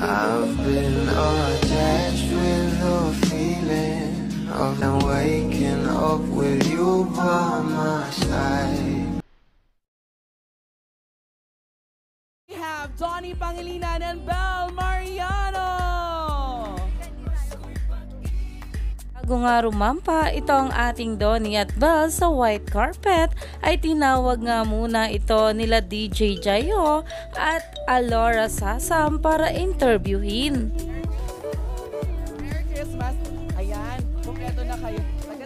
I've been attached with the feeling of now waking up with you by my side. We have Donnie Pangilinan and Belle Mariano. Bago nga rumampa itong ating Donnie at Belle sa white carpet ay tinawag nga muna ito nila DJ Jayo at Alora Sasam para interviewin. Merry Christmas. Ayan, kumpleto na kayo. Huwag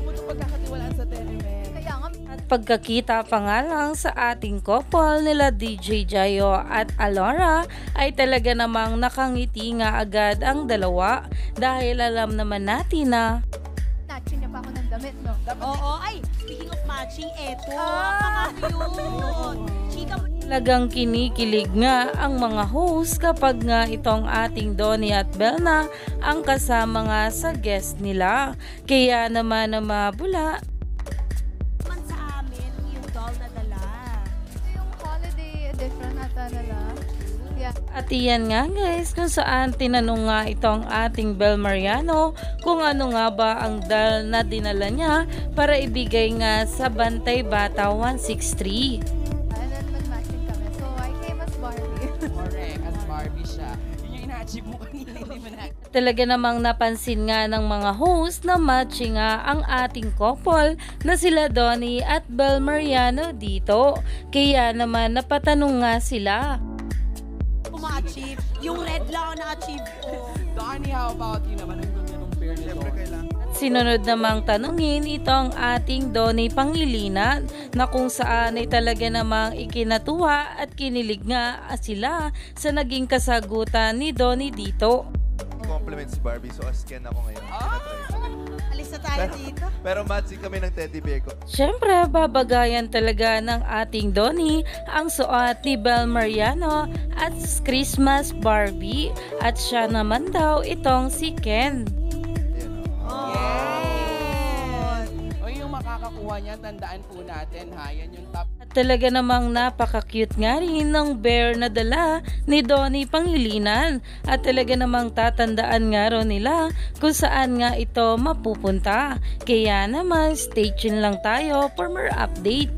mo itong pagkakatiwalaan sa telemen. Kaya nga, At pagkakita pa nga lang sa ating couple nila DJ Jayo at Alora ay talaga namang nakangiti nga agad ang dalawa dahil alam naman natin na natchin niya pa ako ng damit, no? Oo, ay, speaking of matching, eto, napaka-cute. Chika, talagang kinikilig nga ang mga host kapag nga itong ating Donnie at Belle na ang kasama nga sa guest nila. Kaya naman na mabula man sa amin, yung doll na dala. Ito yung holiday edition nata nila. Yeah. at iyan nga guys kung saan tinanong nga itong ating Belle Mariano kung ano nga ba ang doll na dinala niya para ibigay nga sa Bantay Bata 163. And then mag-matching kami. So, I came as Barbie. Correct, as Barbie siya. Yun yung ina-achieve mo kanina, hindi mo na. Talaga namang napansin nga ng mga host na matching nga ang ating couple na sila Donnie at Belle Mariano dito. Kaya naman napatanong nga sila. Ma-achieve. Yung red lang na-achieve ko. Donnie, how about you naman? Ang ganda ng pair nito. Sinunod namang tanungin itong ating Donnie Pangilinan na kung saan ay talaga namang ikinatuwa at kinilig nga sila sa naging kasagutan ni Donnie dito. Compliment si Barbie, so asken ako ngayon. Tinatry ko. Alis na tayo dito. Pero matching kami ng teddy bear ko. Siyempre, babagayan talaga ng ating Donnie ang suot ni Belle Mariano at Christmas Barbie at siya naman daw itong si Ken. Ayan, oh. Yes! O yung makakakuha niyan, tandaan po natin ha. Yan yung top. At talaga namang napaka-cute nga rin ng bear na dala ni Donnie Pangilinan at talaga namang tatandaan nga rin nila kung saan nga ito mapupunta. Kaya naman stay tuned lang tayo for more update.